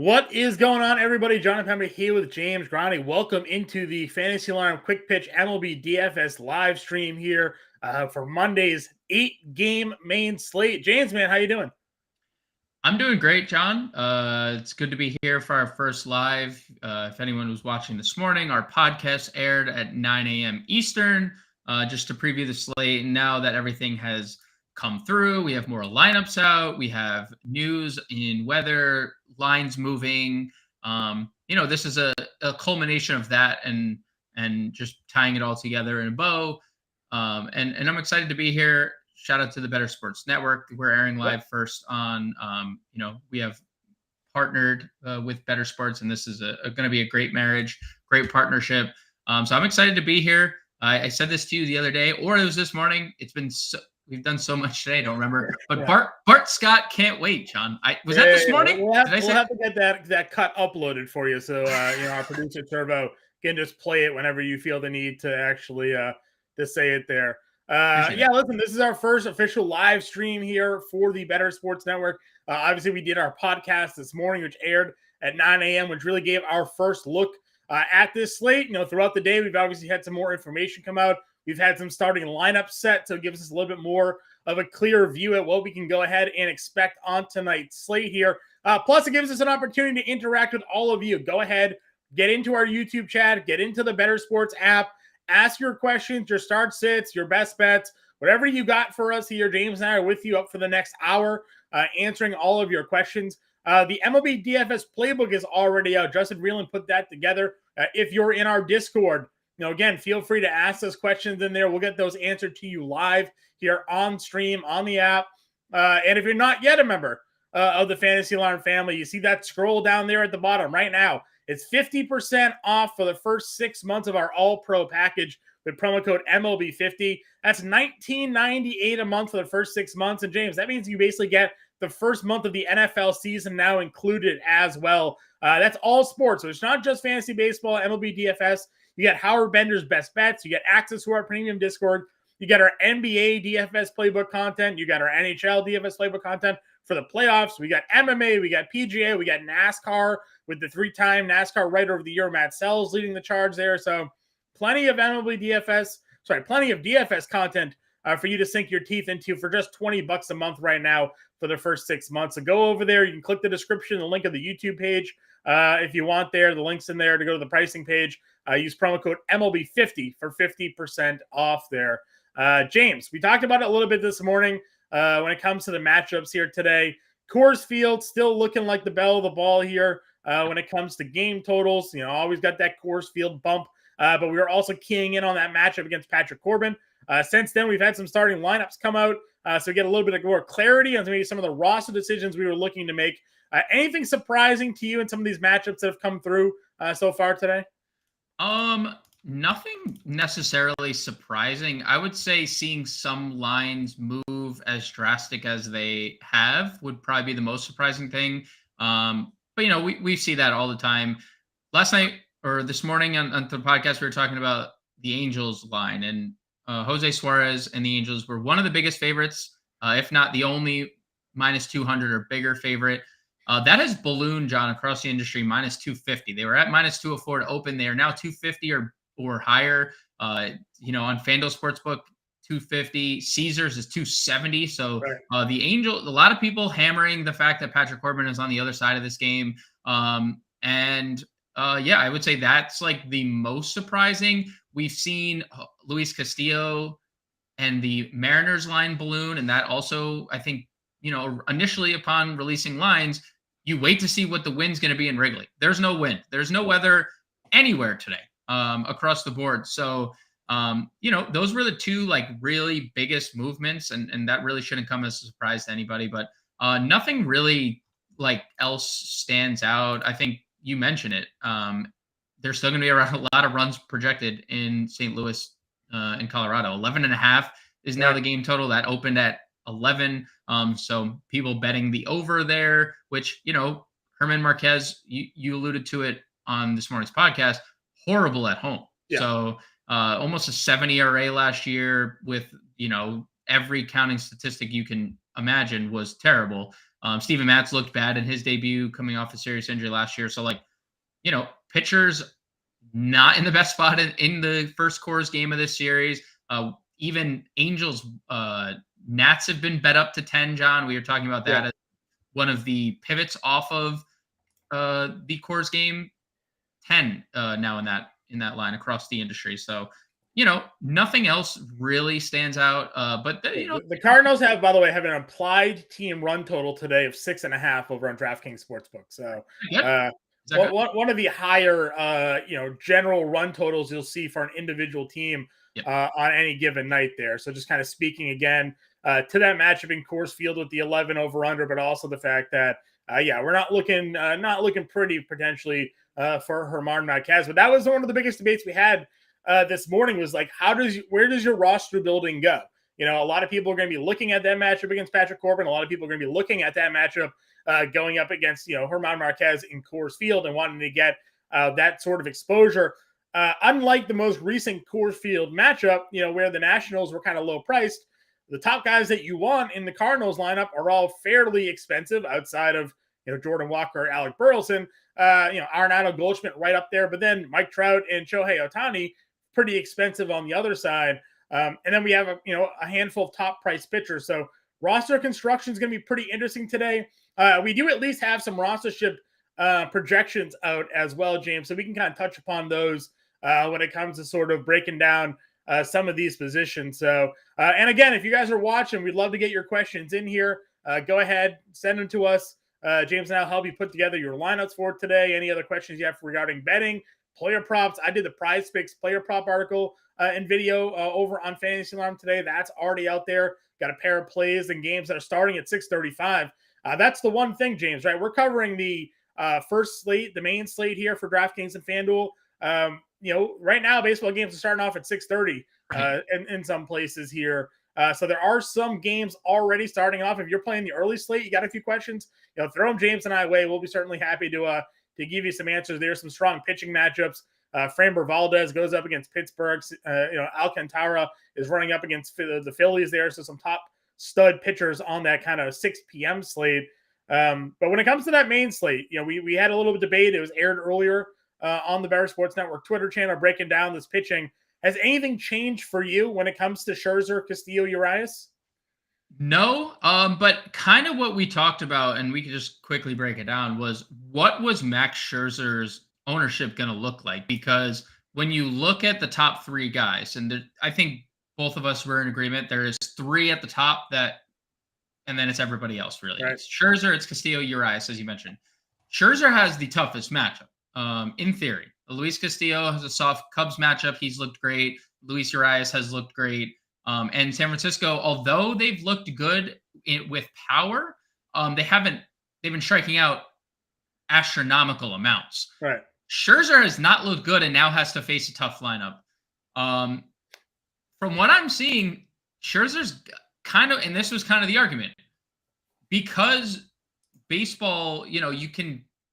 What is going on, everybody? Jon Impemba here with James Grande. Welcome into the Fantasy Alarm Quick Pitch MLB DFS live stream here for Monday's 8-game main slate. James, man, how you doing? I'm doing great, John. It's good to be here for our first live. If anyone was watching this morning, our podcast aired at 9 a.m. Eastern, just to preview the slate. And now that everything has come through, we have more lineups out. We have news in weather, lines moving. This is a culmination of that and just tying it all together in a bow. And I'm excited to be here. Shout out to the Better Sports Network. We're airing live first on, we have partnered with Better Sports, and this is going to be a great marriage, great partnership. So I'm excited to be here. I said this to you the other day, or it was this morning. We've done so much today. I don't remember, but Bart Scott can't wait, John. Was that this morning? We'll have to get that cut uploaded for you, so our producer Turbo can just play it whenever you feel the need to actually to say it there. Listen, this is our first official live stream here for the Better Sports Network. Obviously, we did our podcast this morning, which aired at 9 a.m., which really gave our first look at this slate. Throughout the day, we've obviously had some more information come out. We've had some starting lineup set, so it gives us a little bit more of a clear view at what we can go ahead and expect on tonight's slate here. Plus, it gives us an opportunity to interact with all of you. Go ahead, get into our YouTube chat, get into the Better Sports app. Ask your questions, your start sits, your best bets, whatever you got for us here. James and I are with you up for the next hour, answering all of your questions. The MLB DFS playbook is already out. Justin Vreeland put that together. If you're in our Discord, again, feel free to ask us questions in there. We'll get those answered to you live here on stream, on the app. And if you're not yet a member of the Fantasy Alarm family, you see that scroll down there at the bottom right now. It's 50% off for the first 6 months of our All-Pro package with promo code MLB50. That's $19.98 a month for the first 6 months. And James, that means you basically get the first month of the NFL season now included as well. That's all sports. So it's not just fantasy baseball, MLB DFS. You get Howard Bender's best bets. You get access to our premium Discord. You get our NBA DFS playbook content. You got our NHL DFS playbook content for the playoffs. We got MMA. We got PGA. We got NASCAR with the 3-time NASCAR Writer of the Year, Matt Sells, leading the charge there. So plenty of DFS content for you to sink your teeth into for just $20 a month right now for the first 6 months. So go over there. You can click the description, the link of the YouTube page if you want there. The link's in there to go to the pricing page. Use promo code MLB50 for 50% off there. James, we talked about it a little bit this morning when it comes to the matchups here today. Coors Field still looking like the belle of the ball here when it comes to game totals. Always got that Coors Field bump, but we were also keying in on that matchup against Patrick Corbin. Since then, we've had some starting lineups come out, so we get a little bit of more clarity on maybe some of the roster decisions we were looking to make. Anything surprising to you in some of these matchups that have come through so far today? Nothing necessarily surprising. I would say seeing some lines move as drastic as they have would probably be the most surprising thing. But we see that all the time. Last night or this morning on the podcast, we were talking about the Angels line, and Jose Suarez and the Angels were one of the biggest favorites, if not the only minus 200 or bigger favorite. That has ballooned, John, across the industry, minus 250. They were at minus 204 to open. They are now 250 or higher. On FanDuel Sportsbook, 250. Caesars is 270. So the Angel, a lot of people hammering the fact that Patrick Corbin is on the other side of this game. I would say that's like the most surprising. We've seen Luis Castillo and the Mariners line balloon, and that also, I think, initially upon releasing lines, you wait to see what the wind's going to be in Wrigley. There's no wind. There's no weather anywhere today across the board. So, those were the two really biggest movements, and that really shouldn't come as a surprise to anybody. But nothing really else stands out. I think you mentioned it. There's still going to be around a lot of runs projected in St. Louis in Colorado. 11.5 is now the game total. That opened at 11. So people betting the over there, which, Herman Marquez, you alluded to it on this morning's podcast, horrible at home. Yeah. So almost a 70 ERA last year with, every counting statistic you can imagine was terrible. Steven Matz looked bad in his debut coming off a serious injury last year. So, like, pitchers not in the best spot in the first Coors game of this series. Even Angels, Nats have been bet up to 10, John. We were talking about that as one of the pivots off of the Coors game. 10 now in that line across the industry. So, nothing else really stands out. But the Cardinals have, by the way, have an implied team run total today of 6.5 over on DraftKings Sportsbook. So, one of the higher, general run totals you'll see for an individual team on any given night there. So, just kind of speaking again to that matchup in Coors Field with the 11 over under, but also the fact that we're not looking pretty potentially for Germán Marquez. But that was one of the biggest debates we had this morning was like, where does your roster building go? A lot of people are going to be looking at that matchup against Patrick Corbin. A lot of people are going to be looking at that matchup going up against, Germán Marquez in Coors Field and wanting to get that sort of exposure. Unlike the most recent Coors Field matchup, where the Nationals were kind of low priced, the top guys that you want in the Cardinals lineup are all fairly expensive outside of, Jordan Walker, Alec Burleson, Arenado Goldschmidt right up there. But then Mike Trout and Shohei Ohtani, pretty expensive on the other side. And then we have a handful of top price pitchers. So roster construction is going to be pretty interesting today. We do at least have some rostership projections out as well, James. So we can kind of touch upon those when it comes to sort of breaking down some of these positions. So, and again, if you guys are watching, we'd love to get your questions in here. Go ahead, send them to us. James and I'll help you put together your lineups for today. Any other questions you have regarding betting, player props. I did the Prize Picks player prop article and video over on Fantasy Alarm today. That's already out there. Got a pair of plays and games that are starting at 6:35. That's the one thing, James, right? We're covering the first slate, the main slate here for DraftKings and FanDuel. Right now, baseball games are starting off at 6:30 in some places here. So there are some games already starting off. If you're playing the early slate, you got a few questions, throw them James and I away. We'll be certainly happy to give you some answers. There's some strong pitching matchups. Framber Valdez goes up against Pittsburgh. Alcantara is running up against the Phillies there. So some top stud pitchers on that kind of 6 p.m. slate. But when it comes to that main slate, we had a little bit of debate. It was aired earlier on the Better Sports Network Twitter channel, breaking down this pitching. Has anything changed for you when it comes to Scherzer, Castillo, Urias? No, but kind of what we talked about, and we could just quickly break it down, was what was Max Scherzer's ownership going to look like? Because when you look at the top three guys, and I think both of us were in agreement, there is three at the top and then it's everybody else, really. Right. It's Scherzer, it's Castillo, Urias, as you mentioned. Scherzer has the toughest matchup, in theory. Luis Castillo has a soft Cubs matchup. He's looked great. Luis Urias has looked great. And San Francisco, although they've looked good with power, they've been striking out astronomical amounts. Right. Scherzer has not looked good and now has to face a tough lineup. From what I'm seeing, Scherzer's and this was kind of the argument, because baseball,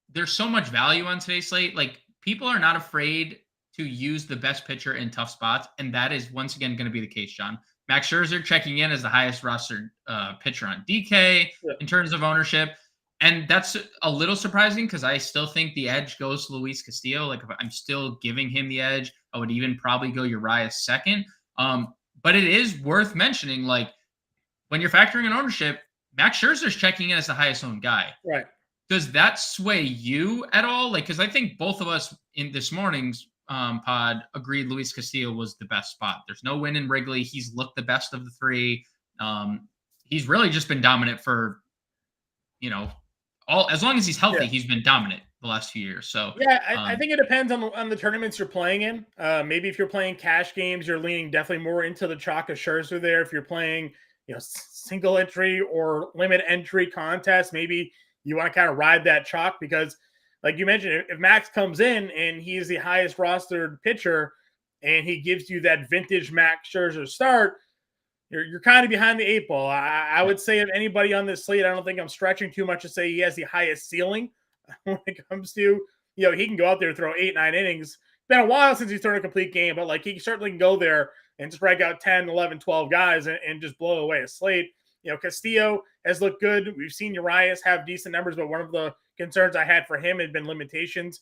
there's so much value on today's slate. Like, people are not afraid to use the best pitcher in tough spots, and that is once again going to be the case, John. Max Scherzer checking in as the highest rostered pitcher on DK in terms of ownership, and that's a little surprising because I still think the edge goes to Luis Castillo. Like, if I'm still giving him the edge, I would even probably go Urias second. But it is worth mentioning, like, when you're factoring in ownership, Max Scherzer's checking in as the highest owned guy. Right. Does that sway you at all? Like, because I think both of us in this morning's pod agreed Luis Castillo was the best spot. There's no win in Wrigley. He's looked the best of the three. He's really just been dominant for, as long as he's healthy, he's been dominant the last few years. So I think it depends on the tournaments you're playing in. Maybe if you're playing cash games, you're leaning definitely more into the chalk of Scherzer there. If you're playing, single entry or limit entry contest, maybe you want to kind of ride that chalk because, like you mentioned, if Max comes in and he's the highest rostered pitcher and he gives you that vintage Max Scherzer start, you're kind of behind the eight ball. I would say of anybody on this slate, I don't think I'm stretching too much to say he has the highest ceiling when it comes to, he can go out there and throw 8-9 innings. It's been a while since he's thrown a complete game, but like he certainly can go there and strike out 10, 11, 12 guys and just blow away a slate. Castillo has looked good. We've seen Urias have decent numbers, but one of the concerns I had for him had been limitations.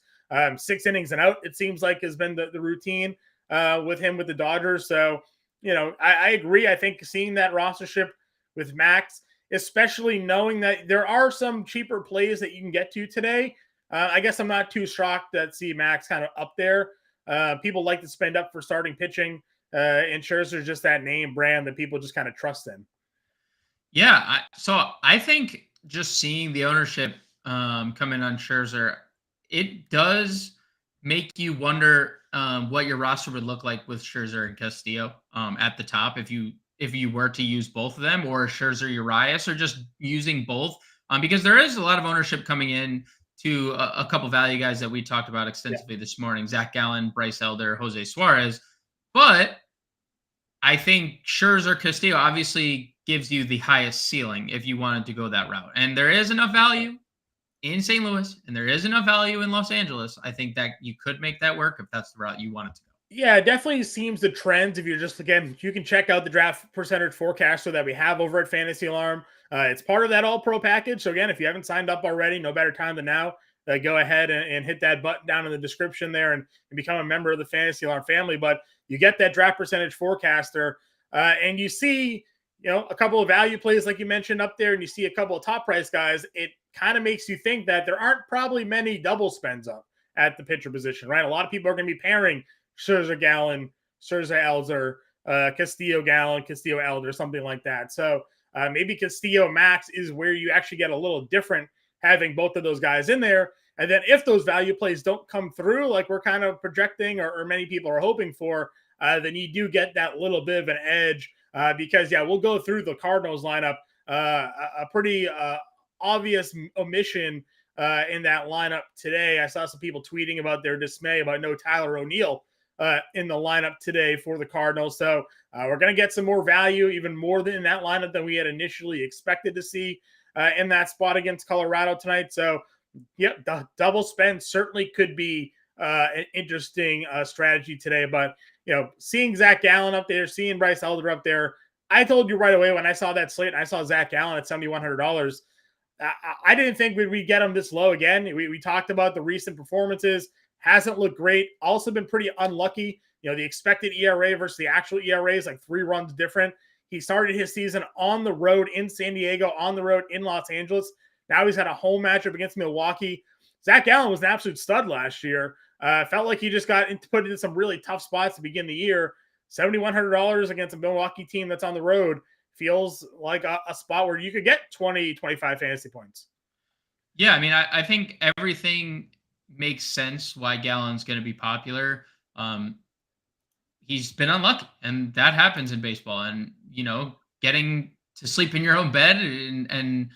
6 innings and out, it seems like, has been the routine with him with the Dodgers. So, I agree. I think seeing that rostership with Max, especially knowing that there are some cheaper plays that you can get to today, I guess I'm not too shocked that see Max kind of up there. People like to spend up for starting pitching. And Scherzer's just that name brand that people just kind of trust in. Yeah. So I think just seeing the ownership come in on Scherzer, it does make you wonder what your roster would look like with Scherzer and Castillo at the top if you were to use both of them, or Scherzer Urias, or just using both. Because there is a lot of ownership coming in to a couple value guys that we talked about extensively this morning: Zach Gallen, Bryce Elder, Jose Suarez. But I think Scherzer Castillo obviously gives you the highest ceiling if you wanted to go that route. And there is enough value in St. Louis and there is enough value in Los Angeles. I think that you could make that work if that's the route you wanted to go. Yeah, it definitely seems the trends. If you're just, again, you can check out the draft percentage forecaster that we have over at Fantasy Alarm. It's part of that all pro package. So again, if you haven't signed up already, no better time than now. Go ahead and hit that button down in the description there and become a member of the Fantasy Alarm family. But you get that draft percentage forecaster and you see, a couple of value plays like you mentioned up there, and you see a couple of top price guys. It kind of makes you think that there aren't probably many double spends up at the pitcher position, right? A lot of people are going to be pairing Scherzer Gallen, Scherzer Elder, Castillo Gallen, Castillo Elder, something like that. So maybe Castillo Max is where you actually get a little different having both of those guys in there. And then if those value plays don't come through like we're kind of projecting or many people are hoping for, then you do get that little bit of an edge because, we'll go through the Cardinals lineup. A pretty obvious omission in that lineup today. I saw some people tweeting about their dismay about no Tyler O'Neill in the lineup today for the Cardinals. So we're going to get some more value, even more than in that lineup than we had initially expected to see in that spot against Colorado tonight. So, the double spend certainly could be an interesting strategy today. But, seeing Zach Gallen up there, seeing Bryce Elder up there, I told you right away when I saw that slate and I saw Zach Gallen at $7,100, I didn't think we'd get him this low again. We talked about the recent performances. Hasn't looked great. Also been pretty unlucky. The expected ERA versus the actual ERA is like 3 runs different. He started his season on the road in San Diego, on the road in Los Angeles. Now he's had a home matchup against Milwaukee. Zach Gallen was an absolute stud last year. Felt like he just got put into some really tough spots to begin the year. $7,100 against a Milwaukee team that's on the road feels like a spot where you could get 20, 25 fantasy points. Yeah, I mean, I think everything makes sense why Gallen's going to be popular. He's been unlucky, and that happens in baseball. And, getting to sleep in your own bed and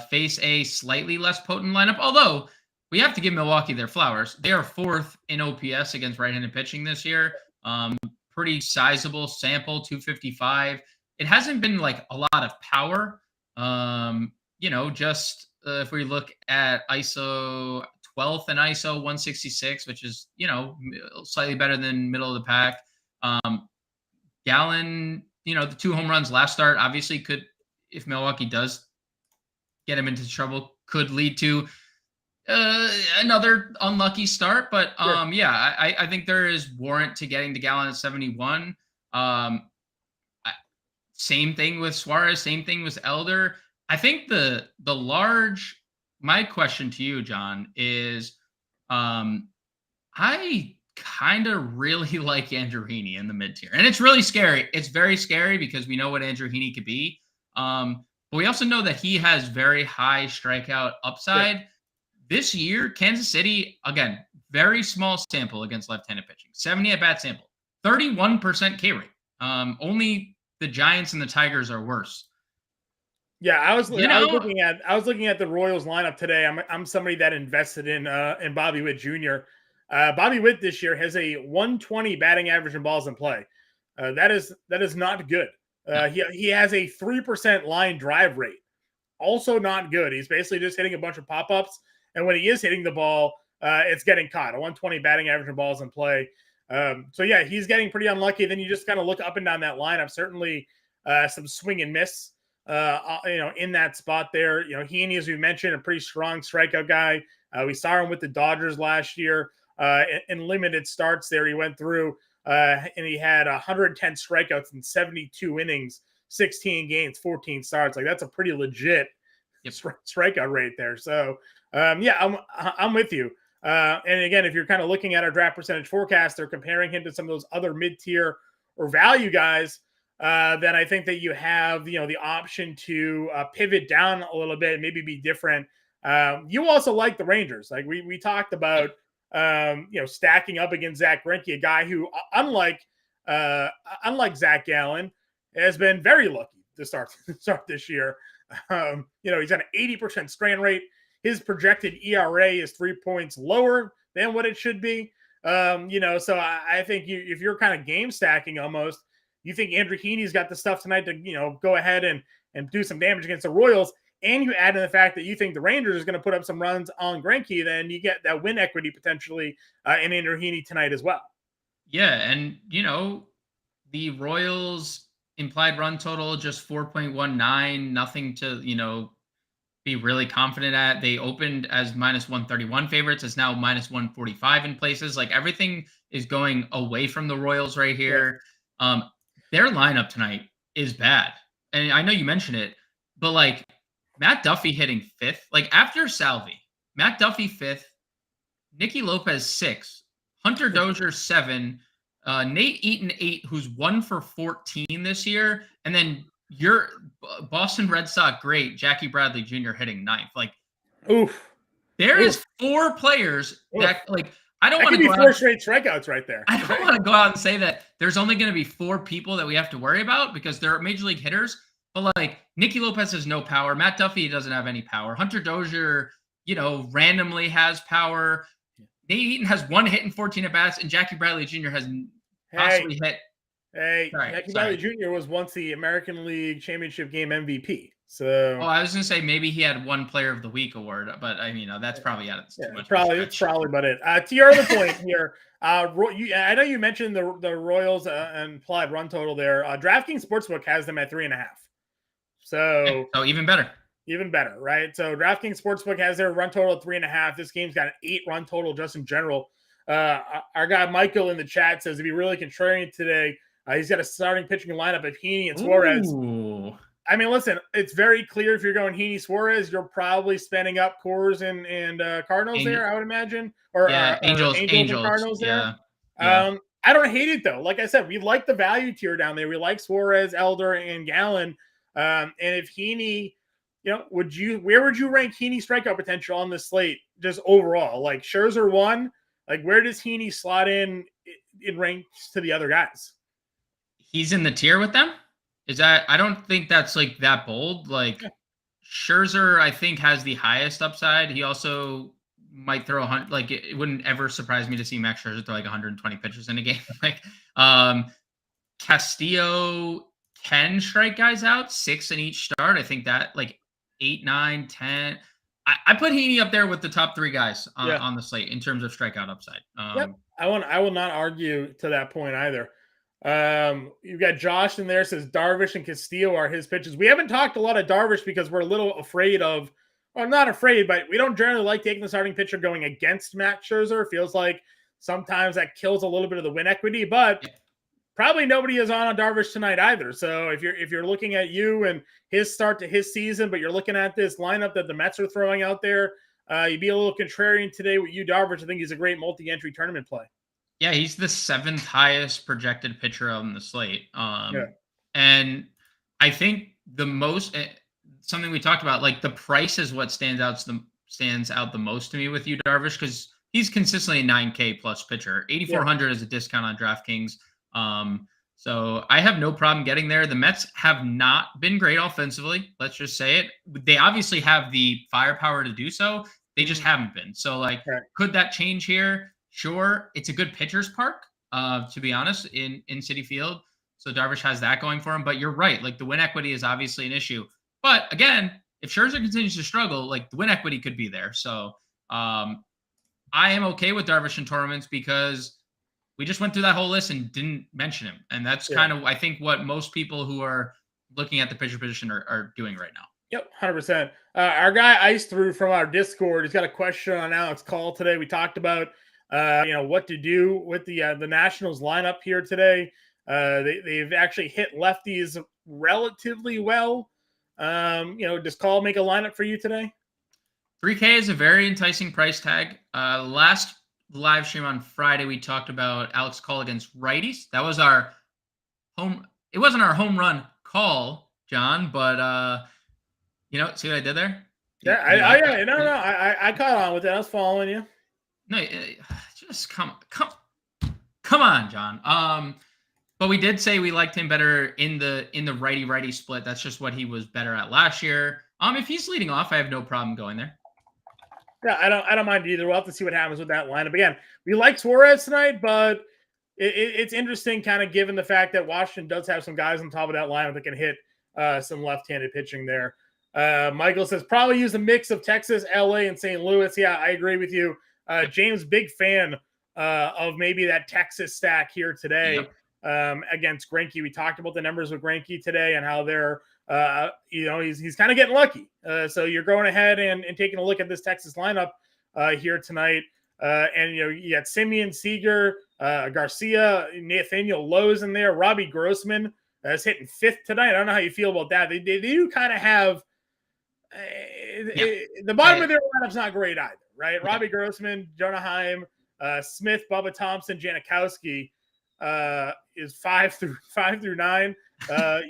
face a slightly less potent lineup. Although we have to give Milwaukee their flowers. They are 4th in OPS against right-handed pitching this year. Pretty sizable sample, 255. It hasn't been like a lot of power. If we look at ISO 12th and ISO 166, which is, slightly better than middle of the pack. Gallen, the 2 home runs last start obviously could, if Milwaukee does get him into trouble, could lead to another unlucky start. But Sure. I think there is warrant to getting to Gallen at 71. Same thing with Suarez, same thing with Elder. I think my question to you, John, is I kind of really like Andrew Heaney in the mid-tier. And it's really scary. It's very scary because we know what Andrew Heaney could be. But we also know that he has very high strikeout upside. Yeah. This year, Kansas City, again, very small sample against left-handed pitching. 70 at-bat sample. 31% K rate. Only the Giants and the Tigers are worse. Yeah, I was looking at the Royals lineup today. I'm somebody that invested in Bobby Witt Jr. Bobby Witt this year has a 120 batting average in balls in play. That is not good. He has a 3% line drive rate. Also not good. He's basically just hitting a bunch of pop-ups, and when he is hitting the ball, it's getting caught. A 120 batting average in balls in play. He's getting pretty unlucky. Then you just kind of look up and down that lineup. Certainly some swing and miss in that spot there. Heaney, as we mentioned, a pretty strong strikeout guy. We saw him with the Dodgers last year in limited starts there. He went through and he had 110 strikeouts in 72 innings, 16 games, 14 starts. Like, that's a pretty legit strikeout rate there. So, I'm with you. And again, if you're kind of looking at our draft percentage forecast, they're comparing him to some of those other mid-tier or value guys. Then I think that you have, the option to pivot down a little bit and maybe be different. You also like the Rangers. Like we talked about, stacking up against Zach Greinke, a guy who, unlike Zach Gallen, has been very lucky to start this year. He's got an 80% strain rate. His projected ERA is 3 points lower than what it should be. So I think if you're kind of game stacking almost, you think Andrew Heaney's got the stuff tonight to, go ahead and do some damage against the Royals, and you add in the fact that you think the Rangers is going to put up some runs on Greinke, then you get that win equity potentially in Andrew Heaney tonight as well. Yeah, and, the Royals implied run total just 4.19, nothing to, be really confident at. They opened as minus 131 favorites. It's now minus 145 in places. Like, everything is going away from the Royals right here. Yeah. Their lineup tonight is bad. And I know you mentioned it, but like Matt Duffy hitting fifth, like after Salvi, Matt Duffy fifth, Nicky Lopez 6, Hunter Dozier 7, Nate Eaton 8, who's 1 for 14 this year. And then your Boston Red Sox great Jackie Bradley Jr. hitting 9th. Like, oof. There is 4 players that like, I don't want to be go 4 straight strikeouts right there. I don't want to go out and say that there's only going to be 4 people that we have to worry about because they're major league hitters. But like Nicky Lopez has no power. Matt Duffy doesn't have any power. Hunter Dozier, randomly has power. Nate Eaton has 1 hit and 14 at bats, and Jackie Bradley Jr. has possibly hit. Jackie Bradley Jr. was once the American League Championship Game MVP. So, I was gonna say maybe he had 1 Player of the Week award, but that's probably too much. It's probably about it. To your other point here, I know you mentioned the Royals implied run total there. DraftKings Sportsbook has them at 3.5. So even better. Even better, right? So DraftKings Sportsbook has their run total at 3.5. This game's got an 8 run total just in general. Our guy Michael in the chat says to be really contrarian today. He's got a starting pitching lineup of Heaney and Suarez. Ooh. I mean, listen, it's very clear if you're going Heaney Suarez, you're probably spending up Coors and Cardinals there, I would imagine. Or Angels and Cardinals there. Yeah. I don't hate it though. Like I said, we like the value tier down there. We like Suarez, Elder, and Gallen. And if Heaney, where would you rank Heaney strikeout potential on this slate just overall? Like Scherzer 1, like where does Heaney slot in ranks to the other guys? He's in the tier with them? I don't think that's like that bold. Like Scherzer, I think, has the highest upside. He also might throw 100. Like it wouldn't ever surprise me to see Max Scherzer throw like 120 pitches in a game. Like Castillo can strike guys out 6 in each start. I think that like 8, 9, 10. I put Heaney up there with the top 3 guys on the slate in terms of strikeout upside. I will not argue to that point either. You've got Josh in there says Darvish and Castillo are his pitches. We haven't talked a lot of Darvish because we're a little afraid of, well, not afraid, but we don't generally like taking the starting pitcher going against Max Scherzer. Feels like sometimes that kills a little bit of the win equity, but probably nobody is on Darvish tonight either. So if you're looking at you and his start to his season, but you're looking at this lineup that the Mets are throwing out there, you'd be a little contrarian today with you, Darvish. I think he's a great multi-entry tournament play. Yeah, he's the 7th highest projected pitcher on the slate. And I think the most something we talked about, like the price is what stands out the most to me with you, Darvish, because he's consistently a 9K plus pitcher. 8,400 is a discount on DraftKings. So I have no problem getting there. The Mets have not been great offensively. Let's just say it. They obviously have the firepower to do so. They just haven't been. So could that change here? Sure, it's a good pitcher's park, to be honest, in Citi Field. So Darvish has that going for him. But you're right. Like the win equity is obviously an issue. But again, if Scherzer continues to struggle, like the win equity could be there. So I am okay with Darvish in tournaments because we just went through that whole list and didn't mention him. And that's kind of, I think, what most people who are looking at the pitcher position are doing right now. Yep, 100%. Our guy Ice threw from our Discord, he's got a question on Alex Call today. We talked about what to do with the Nationals lineup here today. They've actually hit lefties relatively well. Does Call make a lineup for you today? 3K is a very enticing price tag. Last live stream on Friday, we talked about Alex Call against righties. That was our home. It wasn't our home run call, John, but see what I did there? Yeah, I caught on with that. I was following you. No, just come on, John. But we did say we liked him better in the righty split. That's just what he was better at last year. If he's leading off, I have no problem going there. Yeah, I don't mind either. We'll have to see what happens with that lineup. Again, we like Suarez tonight, but it's interesting, kind of given the fact that Washington does have some guys on top of that lineup that can hit some left-handed pitching there. Michael says probably use a mix of Texas, LA, and St. Louis. Yeah, I agree with you. James, big fan of maybe that Texas stack here today against Greinke. We talked about the numbers with Greinke today and how they're he's kind of getting lucky. So you're going ahead and taking a look at this Texas lineup here tonight. And you got Simeon, Seager, Garcia, Nathaniel Lowe's in there. Robbie Grossman is hitting fifth tonight. I don't know how you feel about that. They do kind of have the bottom of their lineup's not great either, right? Yeah. Robbie Grossman, Jonah Heim, Smith, Bubba Thompson, Janikowski is 5 through 9.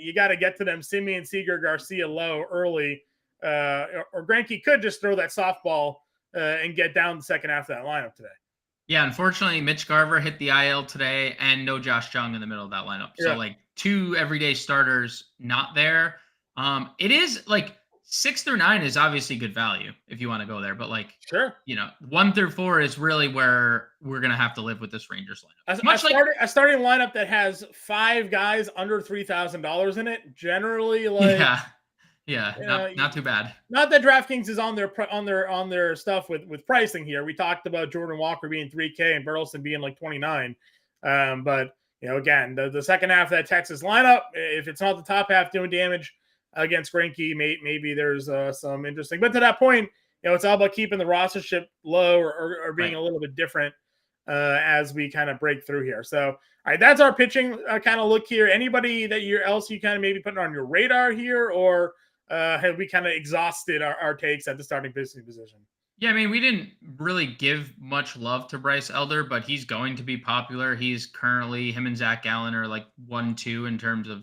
You got to get to them. Simeon, Seager, Garcia, Lowe early, or Greinke could just throw that softball and get down the second half of that lineup today. Yeah, unfortunately, Mitch Garver hit the IL today, and no Josh Jung in the middle of that lineup. So like 2 everyday starters not there. It is like 6 through 9 is obviously good value if you want to go there, but 1 through 4 is really where we're gonna have to live with this Rangers lineup. A starting lineup that has 5 guys under $3,000 in it, generally not too bad. Not that DraftKings is on their stuff with pricing here. We talked about Jordan Walker being 3K and Burleson being like 29, but again, the second half of that Texas lineup, if it's not the top half doing damage against Greinke, maybe there's some interesting. But to that point, it's all about keeping the rostership low or being a little bit different as we kind of break through here. So, all right, that's our pitching kind of look here. Anybody that you kind of maybe putting on your radar here, or have we kind of exhausted our takes at the starting pitching position? Yeah, I mean, we didn't really give much love to Bryce Elder, but he's going to be popular. He's currently, him and Zach Gallen are like 1-2 in terms of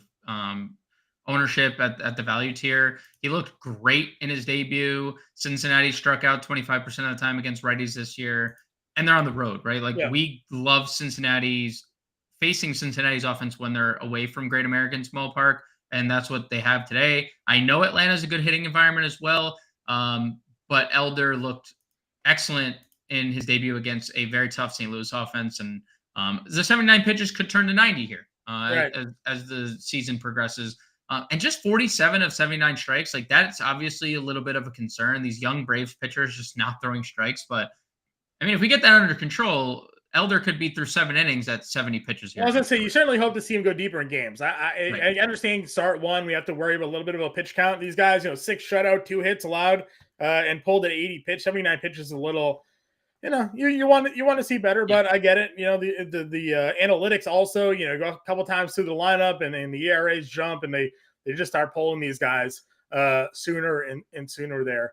ownership at the value tier. He looked great in his debut. Cincinnati struck out 25% of the time against righties this year, and they're on the road, right? We love facing Cincinnati's offense when they're away from Great American Small Park, and that's what they have today. I know Atlanta's a good hitting environment as well, but Elder looked excellent in his debut against a very tough St. Louis offense, and the 79 pitches could turn to 90 here as the season progresses. And just 47 of 79 strikes, like that's obviously a little bit of a concern. These young Braves pitchers just not throwing strikes. But, I mean, if we get that under control, Elder could be through 7 innings at 70 pitches here. I was going to say, you certainly hope to see him go deeper in games. I understand start 1, we have to worry about a little bit of a pitch count. These guys, 6 shutout, 2 hits allowed, and pulled at 80 pitch. 79 pitches is a little, you want to see better, but I get it. The analytics also, go a couple times through the lineup and the ERAs jump, and they just start pulling these guys sooner and sooner there.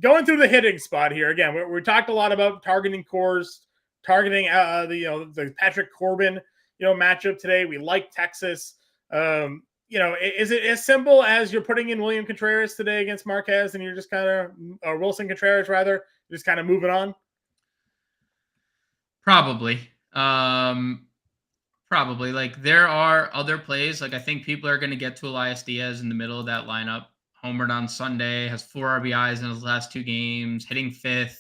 Going through the hitting spot here again, we talked a lot about targeting cores, targeting the Patrick Corbin matchup today. We like Texas. Is it as simple as you're putting in William Contreras today against Marquez, and you're just kind of, or Wilson Contreras rather, just kind of moving on? Probably. Like there are other plays. Like I think people are going to get to Elias Diaz in the middle of that lineup. Homered on Sunday, has 4 RBIs in his last 2 games, hitting 5th.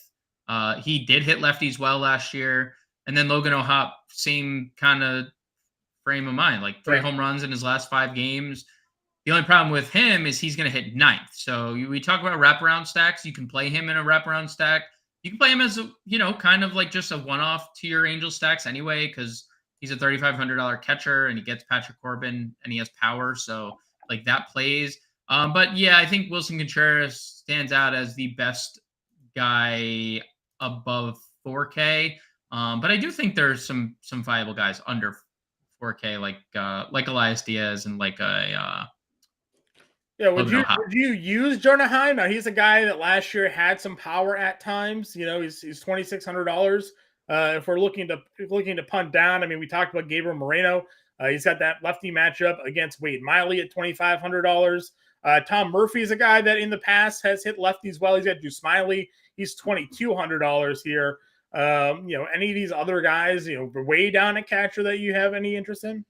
He did hit lefties well last year. And then Logan O'Hoppe, same kind of frame of mind, like 3 home runs in his last 5 games. The only problem with him is he's going to hit 9th. So we talk about wraparound stacks. You can play him in a wraparound stack. You can play him as kind of like just a one-off to your Angel stacks anyway, because he's a $3,500 catcher and he gets Patrick Corbin and he has power. So like that plays. But yeah, I think Wilson Contreras stands out as the best guy above 4K. But I do think there's some viable guys under 4K, like Elias Diaz and like a Yeah, would Logan you O'Hoppe. would you use Jonah Heim? Now he's a guy that last year had some power at times. He's $2,600. If we're looking to punt down, I mean, we talked about Gabriel Moreno. He's got that lefty matchup against Wade Miley at $2,500. Tom Murphy is a guy that in the past has hit lefties well. He's got Drew Smiley. He's $2,200 here. Any of these other guys, way down at catcher that you have any interest in?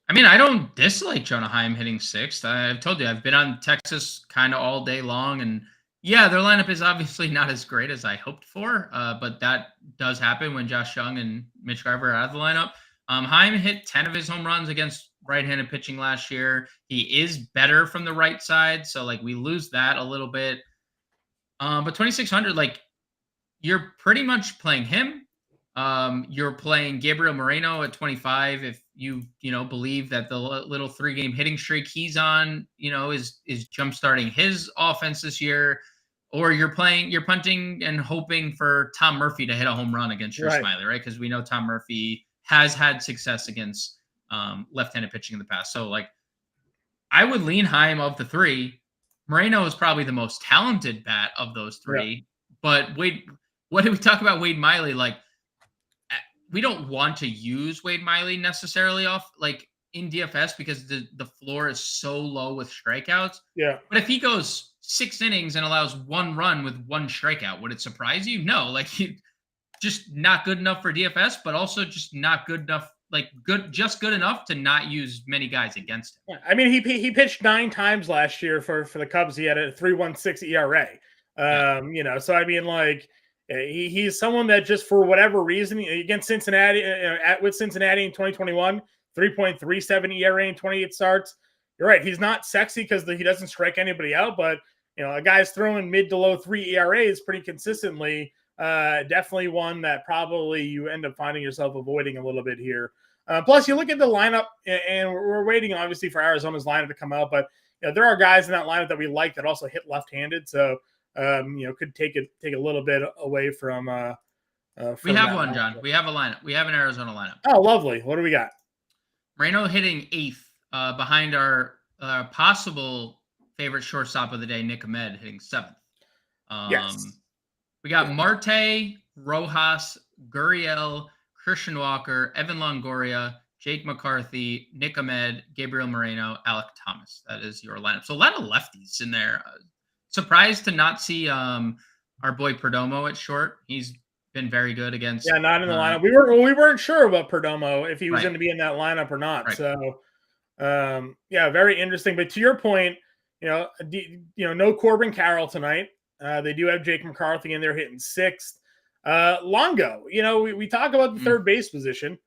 I mean, I don't dislike Jonah Heim hitting sixth. I've told you, I've been on Texas kind of all day long. And yeah, their lineup is obviously not as great as I hoped for, but that does happen when Josh Young and Mitch Garver are out of the lineup. Heim hit 10 of his home runs against right-handed pitching last year. He is better from the right side, so like we lose that a little bit. But 2,600, like you're pretty much playing him. You're playing Gabriel Moreno at 25. If you believe that the little 3-game hitting streak he's on, is jumpstarting his offense this year, or you're punting and hoping for Tom Murphy to hit a home run against Drew Smiley, right? Because we know Tom Murphy has had success against left-handed pitching in the past. So like, I would lean Heim of the three. Moreno is probably the most talented bat of those three. But what did we talk about Wade Miley? Like, we don't want to use Wade Miley necessarily in DFS because the floor is so low with strikeouts. Yeah. But if he goes 6 innings and allows 1 run with 1 strikeout, would it surprise you? No, like he just not good enough for DFS, but also just not good enough, just good enough to not use many guys against him. Yeah. I mean, he pitched 9 times last year for the Cubs. He had a 3.16 ERA. So I mean, like, he's someone that just for whatever reason against Cincinnati, with Cincinnati in 2021, 3.37 ERA in 28 starts. You're right. He's not sexy because he doesn't strike anybody out, but a guy's throwing mid to low 3 ERAs pretty consistently. Definitely one that probably you end up finding yourself avoiding a little bit here. Plus, you look at the lineup, and we're waiting obviously for Arizona's lineup to come out, but there are guys in that lineup that we like that also hit left-handed. So could take a little bit away from. We have one, John. We have a lineup. We have an Arizona lineup. Oh, lovely. What do we got? Moreno hitting 8th, behind our possible favorite shortstop of the day, Nick Ahmed, hitting 7th. Yes. We got Marte, Rojas, Gurriel, Christian Walker, Evan Longoria, Jake McCarthy, Nick Ahmed, Gabriel Moreno, Alec Thomas. That is your lineup. So a lot of lefties in there. Surprised to not see our boy Perdomo at short. He's been very good against. Yeah, not in the lineup. We weren't sure about Perdomo if he was going to be in that lineup or not. Right. So, very interesting. But to your point, no Corbin Carroll tonight. They do have Jake McCarthy in there hitting 6th. Longo, we talk about the third base position,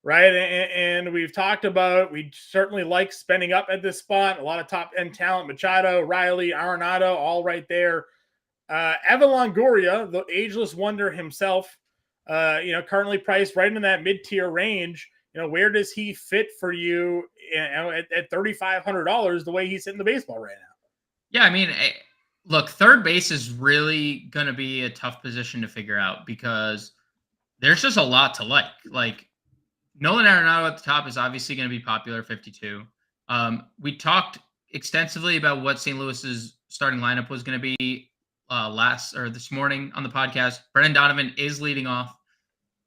right? And we've talked about, we certainly like spending up at this spot. A lot of top end talent, Machado, Riley, Arenado, all right there. Evan Longoria, the ageless wonder himself, currently priced right in that mid-tier range. Where does he fit for you, at $3,500, the way he's hitting the baseball right now? Yeah, I mean, look, third base is really going to be a tough position to figure out because there's just a lot to like. Like, Nolan Arenado at the top is obviously going to be popular, 52. We talked extensively about what St. Louis's starting lineup was going to be this morning on the podcast. Brendan Donovan is leading off.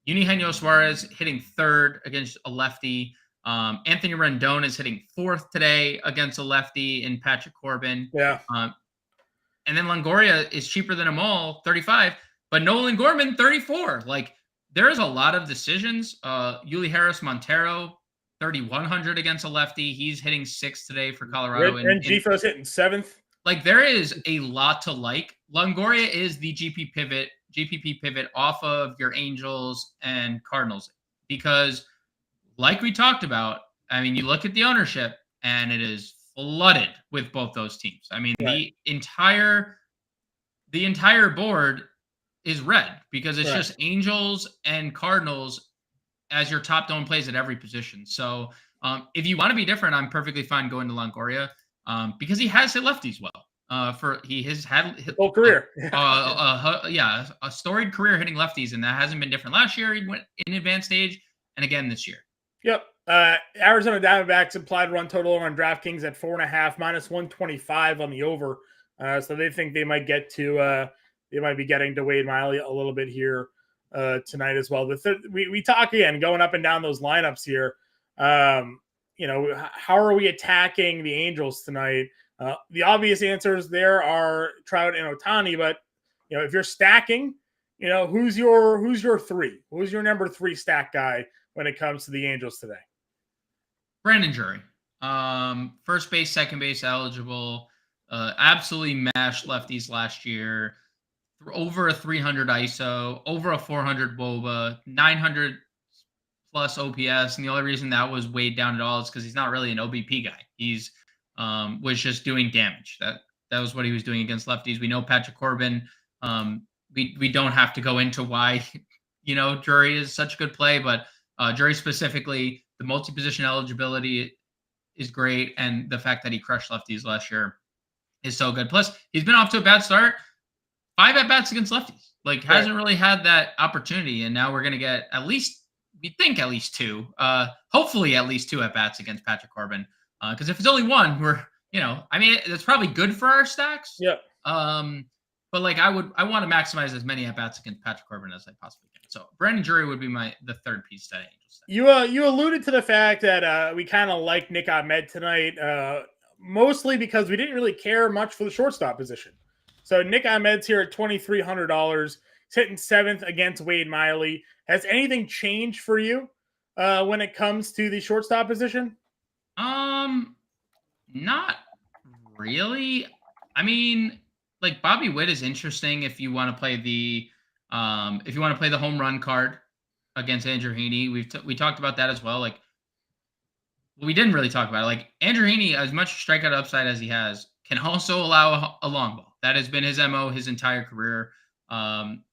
Eugenio Suarez hitting 3rd against a lefty. Anthony Rendon is hitting 4th today against a lefty in Patrick Corbin. Yeah. And then Longoria is cheaper than them all, 35. But Nolan Gorman, 34. Like, there's a lot of decisions. Yuli Harris Montero, 3,100 against a lefty. He's hitting 6th today for Colorado. And Gifo's hitting 7th. Like, there is a lot to like. Longoria is the GPP pivot off of your Angels and Cardinals because, like we talked about, I mean, you look at the ownership and it is flooded with both those teams. I mean, right. the entire board is red because it's just Angels and Cardinals as your top dome plays at every position. So if you want to be different, I'm perfectly fine going to Longoria. because he has hit lefties well. He has had Whole career. a storied career hitting lefties, and that hasn't been different. Last year he went in advanced stage, and again this year. Yep. Arizona Diamondbacks implied run total on DraftKings at 4.5, minus 125 on the over. So they think they might get to they might be getting to Wade Miley a little bit here tonight as well. We talk again going up and down those lineups here. How are we attacking the Angels tonight? The obvious answers there are Trout and Ohtani, but if you're stacking, who's your three? Who's your number 3 stack guy when it comes to the Angels today? Brandon Drury, first base, second base eligible, absolutely mashed lefties last year. Over a 300 ISO, over a 400 WOBA, 900 plus OPS, and the only reason that was weighed down at all is because he's not really an OBP guy. He's was just doing damage. That was what he was doing against lefties. We know Patrick Corbin. We don't have to go into why Drury is such a good play, but Drury specifically, the multi-position eligibility is great, and the fact that he crushed lefties last year is so good. Plus, he's been off to a bad start. 5 at-bats against lefties. Hasn't really had that opportunity, and now we're going to get at least 2. Hopefully at least 2 at-bats against Patrick Corbin. Because if it's only 1, that's probably good for our stacks. Yeah. But I want to maximize as many at-bats against Patrick Corbin as I possibly can. So Brandon Drury would be the third piece that Angels. You alluded to the fact that we kind of like Nick Ahmed tonight, mostly because we didn't really care much for the shortstop position. So Nick Ahmed's here at $2,300. He's hitting 7th against Wade Miley. Has anything changed for you when it comes to the shortstop position? Not really. Bobby Witt is interesting if you want to play the home run card against Andrew Heaney. We talked about that as well. We didn't really talk about it. Andrew Heaney, as much strikeout upside as he has, can also allow a long ball. That has been his MO his entire career.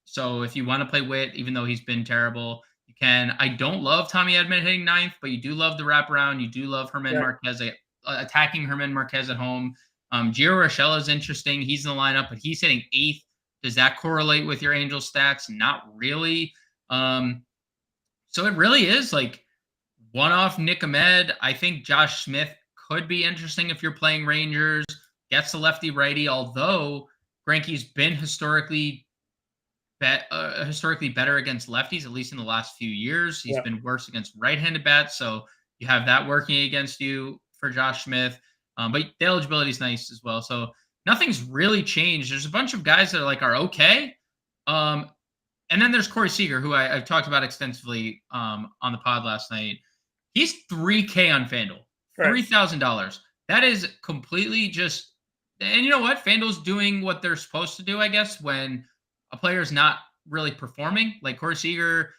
So if you want to play Witt, even though he's been terrible, you can. I don't love Tommy Edman hitting 9th, but you do love the wraparound. You do love Herman Marquez attacking Herman Marquez at home. Gio Urshela is interesting. He's in the lineup, but he's hitting 8th. Does that correlate with your Angels stats? Not really. So it really is one-off Nick Ahmed. I think Josh Smith could be interesting if you're playing Rangers. Gets the lefty-righty, although Greinke's been historically better against lefties, at least in the last few years. He's been worse against right-handed bats, so you have that working against you for Josh Smith. But the eligibility is nice as well. So nothing's really changed. There's a bunch of guys that are okay. And then there's Corey Seager, who I've talked about extensively on the pod last night. He's $3K on FanDuel, $3,000. That is completely just. And you know what? FanDuel's doing what they're supposed to do, I guess, when a player's not really performing. Corey Seager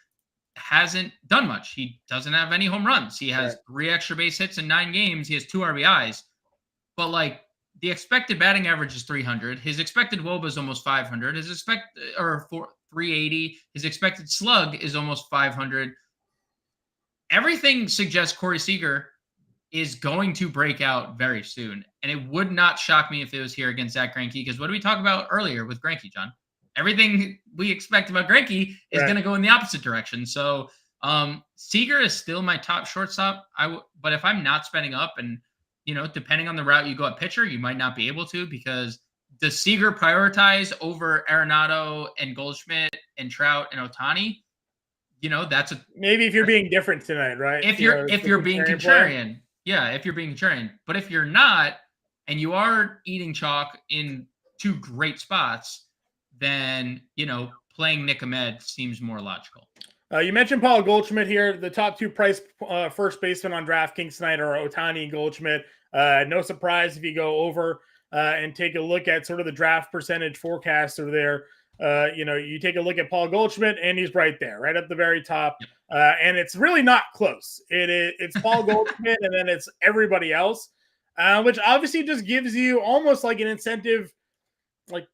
hasn't done much. He doesn't have any home runs. He has 3 extra base hits in 9 games. He has 2 RBIs. But the expected batting average is 300. His expected WOBA is almost 500. 380. His expected slug is almost 500. Everything suggests Corey Seager is going to break out very soon. And it would not shock me if it was here against Zach Greinke, because what did we talk about earlier with Greinke, John? Everything we expect about Greinke is going to go in the opposite direction. So Seager is still my top shortstop. But if I'm not spending up and, depending on the route you go at pitcher, you might not be able to, because does Seager prioritize over Arenado and Goldschmidt and Trout and Ohtani? That's maybe if you're being different tonight, right? If you're being contrarian. Yeah, if you're being contrarian. But if you're not, and you are eating chalk in 2 great spots, then, playing Nick Ahmed seems more logical. You mentioned Paul Goldschmidt here. The top 2 price first baseman on DraftKings tonight are Ohtani and Goldschmidt. No surprise if you go over and take a look at sort of the draft percentage forecaster there. You take a look at Paul Goldschmidt, and he's right there, right at the very top. And it's really not close. It's Paul Goldschmidt, and then it's everybody else, which obviously just gives you almost like an incentive,